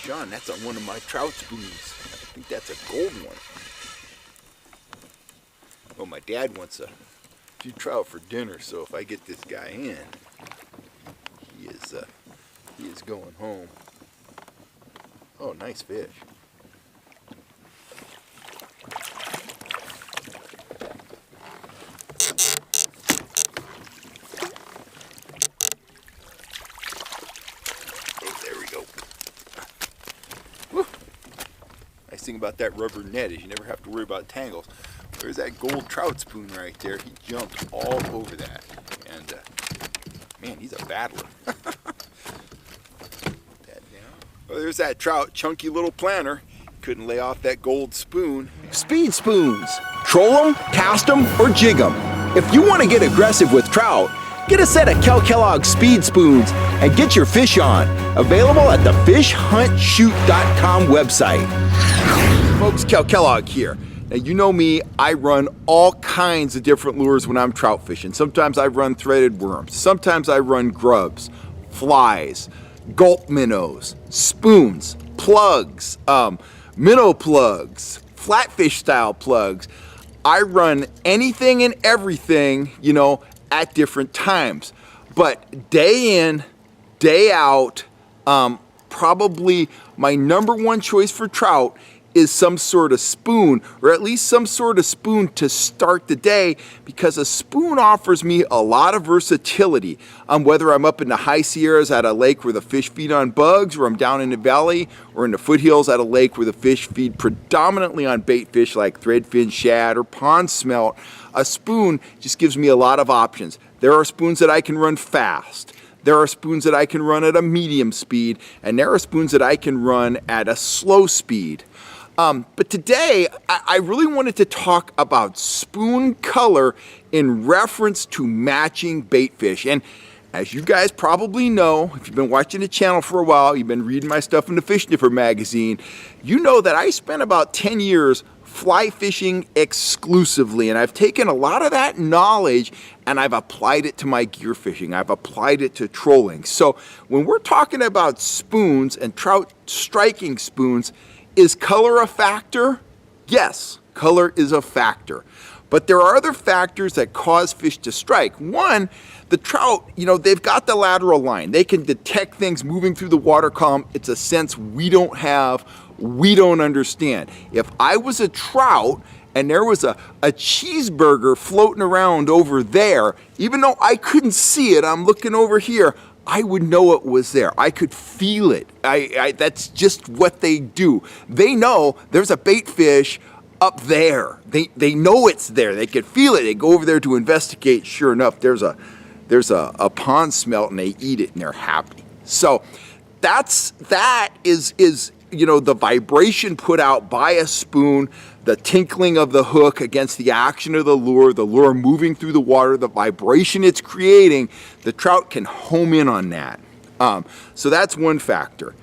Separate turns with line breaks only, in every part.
fish on. That's on one of my trout spoons. I think that's a gold one. Well, my dad wants a few trout for dinner, so if I get this guy in, he is going home. Oh, nice fish. Oh, there we go. Woo. Nice thing about that rubber net is you never have to worry about tangles. There's that gold trout spoon right there. He jumped all over that. And, man, he's a battler. Oh, there's that trout, chunky little planter. Couldn't lay off that gold spoon.
Speed spoons. Troll them, cast them, or jig them. If you want to get aggressive with trout, get a set of Kellogg speed spoons and get your fish on. Available at the fishhuntshoot.com website.
Folks, Kellogg here. Now, you know me, I run all kinds of different lures when I'm trout fishing. Sometimes I run threaded worms. Sometimes I run grubs, flies, gulp minnows, spoons, plugs, minnow plugs, flatfish style plugs. I run anything and everything, you know, at different times. But day in, day out, probably my number one choice for trout is some sort of spoon, or at least some sort of spoon to start the day, because a spoon offers me a lot of versatility. Whether I'm up in the high Sierras at a lake where the fish feed on bugs, or I'm down in the valley or in the foothills at a lake where the fish feed predominantly on bait fish like threadfin shad or pond smelt, a spoon just gives me a lot of options. There are spoons that I can run fast. There are spoons that I can run at a medium speed, and there are spoons that I can run at a slow speed. But today, I really wanted to talk about spoon color in reference to matching bait fish. And as you guys probably know, if you've been watching the channel for a while, you've been reading my stuff in the Fish Sniffer magazine, you know that I spent about 10 years fly fishing exclusively. And I've taken a lot of that knowledge and I've applied it to my gear fishing. I've applied it to trolling. So when we're talking about spoons and trout striking spoons, is color a factor? Yes, color is a factor. But there are other factors that cause fish to strike. One, the trout, you know, they've got the lateral line. They can detect things moving through the water column. It's a sense we don't have, we don't understand. If I was a trout and there was a cheeseburger floating around over there, even though I couldn't see it, I'm looking over here, I would know it was there. I could feel it. That's just what they do. They know there's a bait fish up there. They know it's there. They could feel it. They go over there to investigate. Sure enough, there's a pond smelt and they eat it and they're happy. So that is you know, the vibration put out by a spoon, the tinkling of the hook against the action of the lure moving through the water, the vibration it's creating, the trout can home in on that. So that's one factor.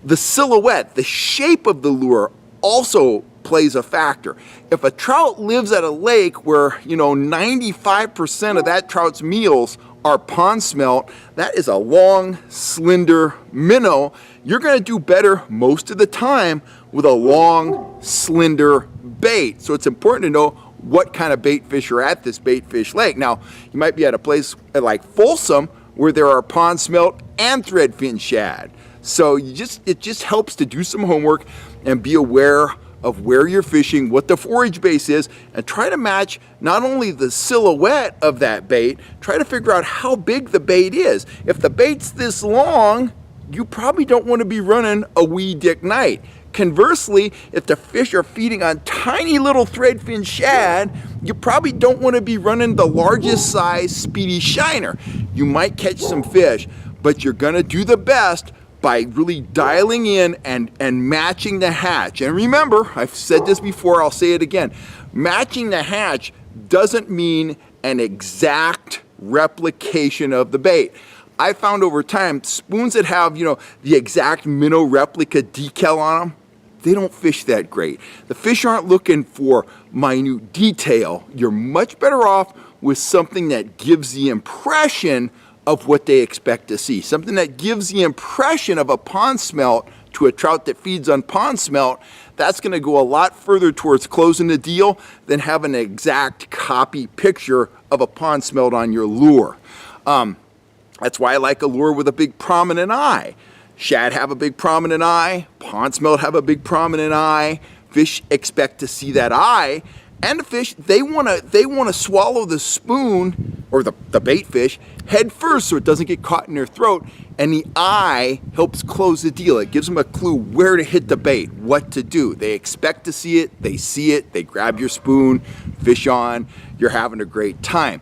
The silhouette, the shape of the lure also plays a factor. If a trout lives at a lake where, you know, 95% of that trout's meals are pond smelt, that is a long, slender minnow. You're going to do better most of the time with a long, slender bait. So it's important to know what kind of bait fish are at this bait fish lake. Now, you might be at a place like Folsom where there are pond smelt and threadfin shad. So it just helps to do some homework and be aware of where you're fishing, what the forage base is, and try to match not only the silhouette of that bait, try to figure out how big the bait is. If the bait's this long, you probably don't want to be running a wee dick night. Conversely, if the fish are feeding on tiny little threadfin shad, you probably don't want to be running the largest size speedy shiner. You might catch some fish, but you're going to do the best by really dialing in and matching the hatch. And remember, I've said this before, I'll say it again. Matching the hatch doesn't mean an exact replication of the bait. I found over time, spoons that have, you know, the exact minnow replica decal on them, they don't fish that great. The fish aren't looking for minute detail. You're much better off with something that gives the impression of what they expect to see. Something that gives the impression of a pond smelt to a trout that feeds on pond smelt, that's going to go a lot further towards closing the deal than having an exact copy picture of a pond smelt on your lure. That's why I like a lure with a big prominent eye. Shad have a big prominent eye, pond smelt have a big prominent eye. Fish expect to see that eye, and the fish, they want to swallow the spoon or the bait fish head first so it doesn't get caught in their throat, and the eye helps close the deal. It gives them a clue where to hit the bait, what to do. They expect to see it, they see it, they grab your spoon, fish on, you're having a great time.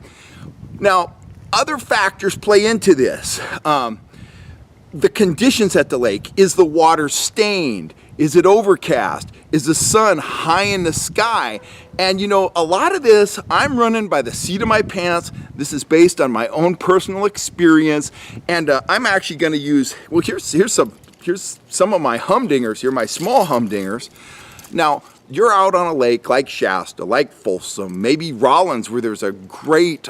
Now, other factors play into this. The conditions at the lake. Is the water stained? Is it overcast? Is the sun high in the sky? And you know, a lot of this I'm running by the seat of my pants. This is based on my own personal experience, and I'm actually going to use, well, here's some of my humdingers here, my small humdingers. Now, you're out on a lake like Shasta, like Folsom, maybe Rollins, where there's a great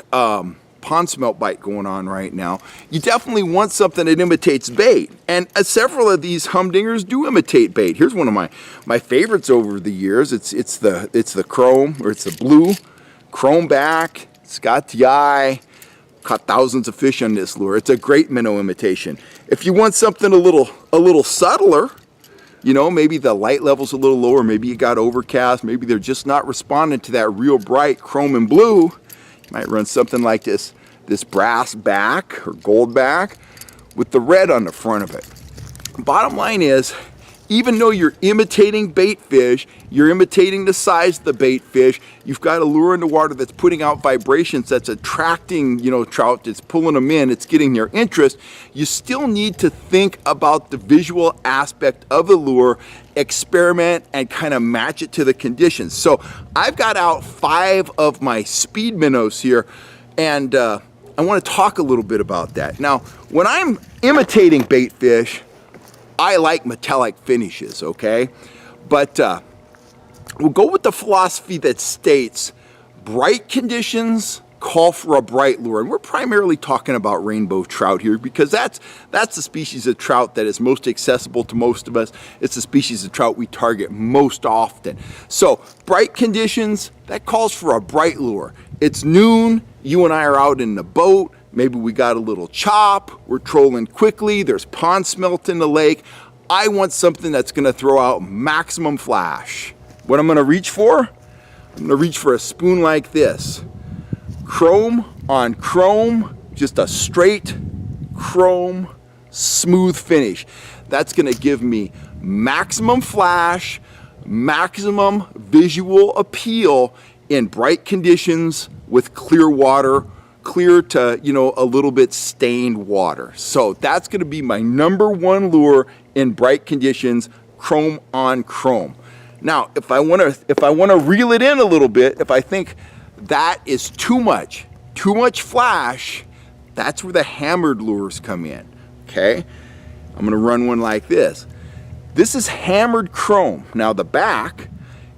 pond smelt bite going on right now. You definitely want something that imitates bait, and several of these humdingers do imitate bait. Here's one of my favorites over the years. It's the chrome, or it's the blue chrome back. It's got the eye. Caught thousands of fish on this lure. It's a great minnow imitation. If you want something a little subtler, you know, maybe the light level's a little lower, maybe you got overcast, maybe they're just not responding to that real bright chrome and blue, you might run something like this brass back or gold back with the red on the front of it. Bottom line is, even though you're imitating bait fish, you're imitating the size of the bait fish, you've got a lure in the water that's putting out vibrations, that's attracting, you know, trout, it's pulling them in, it's getting their interest, you still need to think about the visual aspect of the lure, experiment, and kind of match it to the conditions. So I've got out 5 of my speed minnows here, and I want to talk a little bit about that. Now, when I'm imitating bait fish, I like metallic finishes, okay? But we'll go with the philosophy that states bright conditions call for a bright lure. And we're primarily talking about rainbow trout here, because that's the species of trout that is most accessible to most of us. It's the species of trout we target most often. So bright conditions, that calls for a bright lure. It's noon, you and I are out in the boat, maybe we got a little chop, we're trolling quickly, there's pond smelt in the lake. I want something that's gonna throw out maximum flash. What I'm gonna reach for? I'm gonna reach for a spoon like this. Chrome on chrome, just a straight chrome, smooth finish. That's gonna give me maximum flash, maximum visual appeal in bright conditions with clear water, clear to, you know, a little bit stained water. So that's gonna be my #1 lure in bright conditions, chrome on chrome. Now, if I wanna reel it in a little bit, if I think that is too much flash, that's where the hammered lures come in, okay? I'm gonna run one like this. This is hammered chrome. Now the back,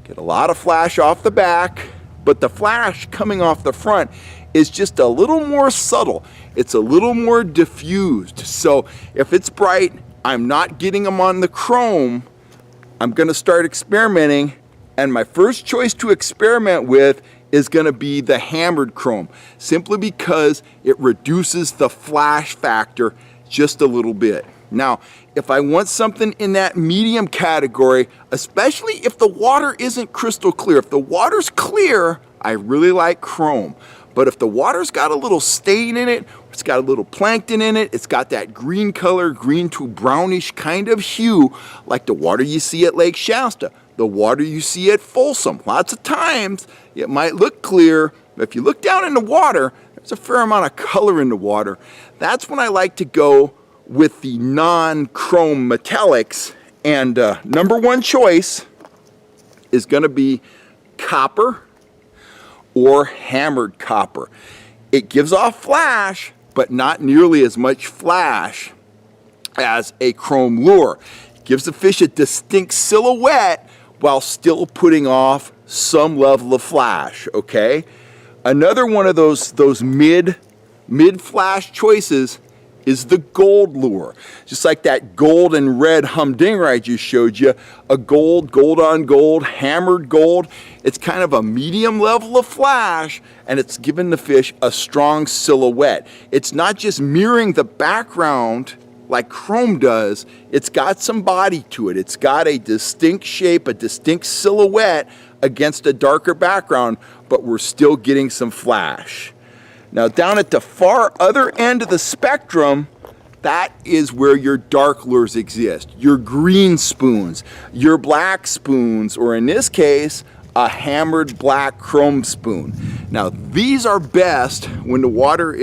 get a lot of flash off the back, but the flash coming off the front is just a little more subtle. It's a little more diffused. So if it's bright, I'm not getting them on the chrome. I'm gonna start experimenting, and my first choice to experiment with is gonna be the hammered chrome, simply because it reduces the flash factor just a little bit. Now, if I want something in that medium category, especially if the water isn't crystal clear, if the water's clear, I really like chrome. But if the water's got a little stain in it, it's got a little plankton in it, it's got that green color, green to brownish kind of hue, like the water you see at Lake Shasta, the water you see at Folsom. Lots of times, it might look clear, but if you look down in the water, there's a fair amount of color in the water. That's when I like to go with the non-chrome metallics, and #1 choice is gonna be copper or hammered copper. It gives off flash, but not nearly as much flash as a chrome lure. It gives the fish a distinct silhouette while still putting off some level of flash, okay? Another one of those mid flash choices is the gold lure. Just like that gold and red humdinger I just showed you, a gold on gold, hammered gold. It's kind of a medium level of flash, and it's giving the fish a strong silhouette. It's not just mirroring the background like chrome does, it's got some body to it. It's got a distinct shape, a distinct silhouette against a darker background, but we're still getting some flash. Now down at the far other end of the spectrum, that is where your dark lures exist. Your green spoons, your black spoons, or in this case, a hammered black chrome spoon. Now these are best when the water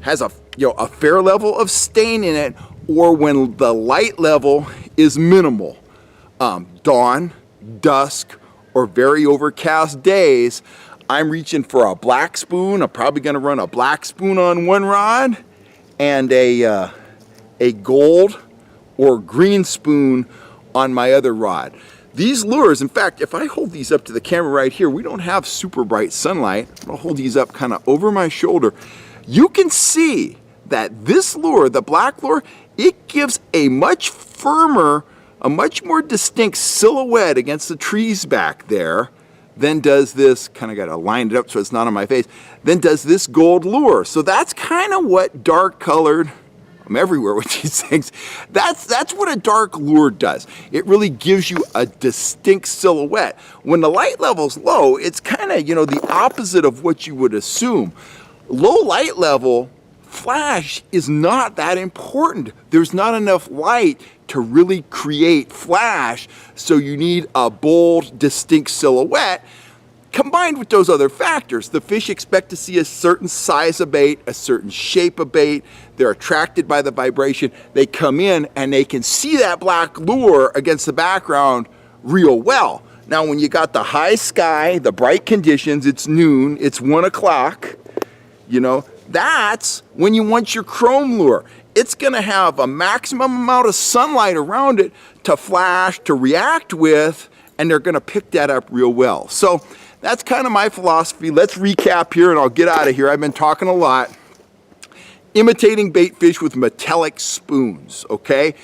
has a fair level of stain in it, or when the light level is minimal. Dawn, dusk, or very overcast days, I'm reaching for a black spoon. I'm probably gonna run a black spoon on one rod and a gold or green spoon on my other rod. These lures, in fact, if I hold these up to the camera right here, we don't have super bright sunlight. I'm gonna hold these up kind of over my shoulder. You can see that this lure, the black lure, it gives a much firmer, a much more distinct silhouette against the trees back there than does this, kind of got to line it up so it's not on my face, than does this gold lure. So that's kind of what dark colored, I'm everywhere with these things, that's what a dark lure does. It really gives you a distinct silhouette. When the light level's low, it's kind of, the opposite of what you would assume. Low light level, flash is not that important. There's not enough light to really create flash, so you need a bold, distinct silhouette. Combined with those other factors, the fish expect to see a certain size of bait, a certain shape of bait. They're attracted by the vibration. They come in and they can see that black lure against the background real well. Now, when you got the high sky, the bright conditions, it's noon, it's 1 o'clock, that's when you want your chrome lure. It's gonna have a maximum amount of sunlight around it to flash, to react with, and they're gonna pick that up real well. So that's kind of my philosophy. Let's recap here and I'll get out of here. I've been talking a lot. Imitating bait fish with metallic spoons, okay?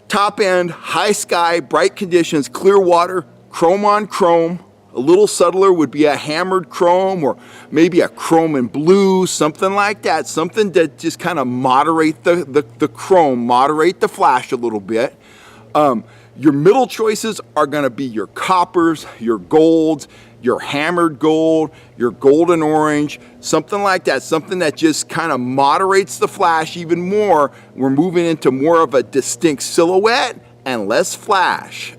Top end, high sky, bright conditions, clear water, chrome on chrome. A little subtler would be a hammered chrome, or maybe a chrome and blue, something like that. Something that just kind of moderate the chrome, moderate the flash a little bit. Your middle choices are gonna be your coppers, your golds, your hammered gold, your golden orange, something like that. Something that just kind of moderates the flash even more. We're moving into more of a distinct silhouette and less flash.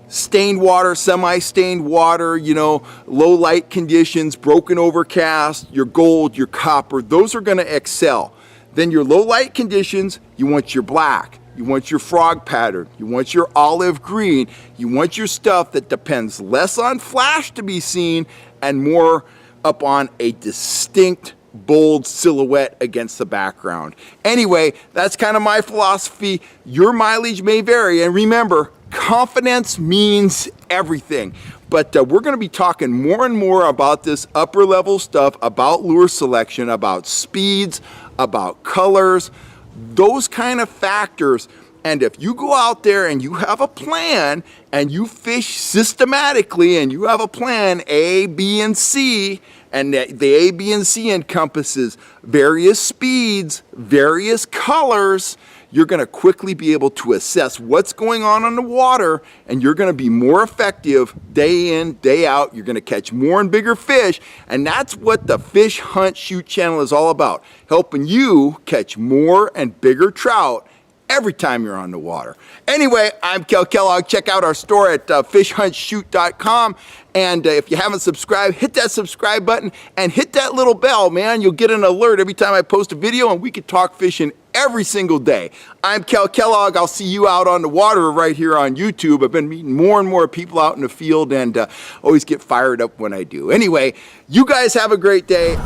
Stained water, semi-stained water, low light conditions, broken overcast, your gold, your copper, those are gonna excel. Then your low light conditions, you want your black, you want your frog pattern, you want your olive green, you want your stuff that depends less on flash to be seen and more up on a distinct, bold silhouette against the background. Anyway, that's kind of my philosophy. Your mileage may vary, and remember, confidence means everything. But we're going to be talking more and more about this upper level stuff, about lure selection, about speeds, about colors, those kind of factors. And if you go out there and you have a plan and you fish systematically and you have a plan A, B, and C, and the A, B, and C encompasses various speeds, various colors, you're gonna quickly be able to assess what's going on the water, and you're gonna be more effective day in, day out. You're gonna catch more and bigger fish, and that's what the Fish Hunt Shoot channel is all about, helping you catch more and bigger trout every time you're on the water. Anyway, I'm Kel Kellogg. Check out our store at fishhuntshoot.com. And if you haven't subscribed, hit that subscribe button and hit that little bell, man. You'll get an alert every time I post a video, and we can talk fishing every single day. I'm Kel Kellogg. I'll see you out on the water right here on YouTube. I've been meeting more and more people out in the field, and always get fired up when I do. Anyway, you guys have a great day.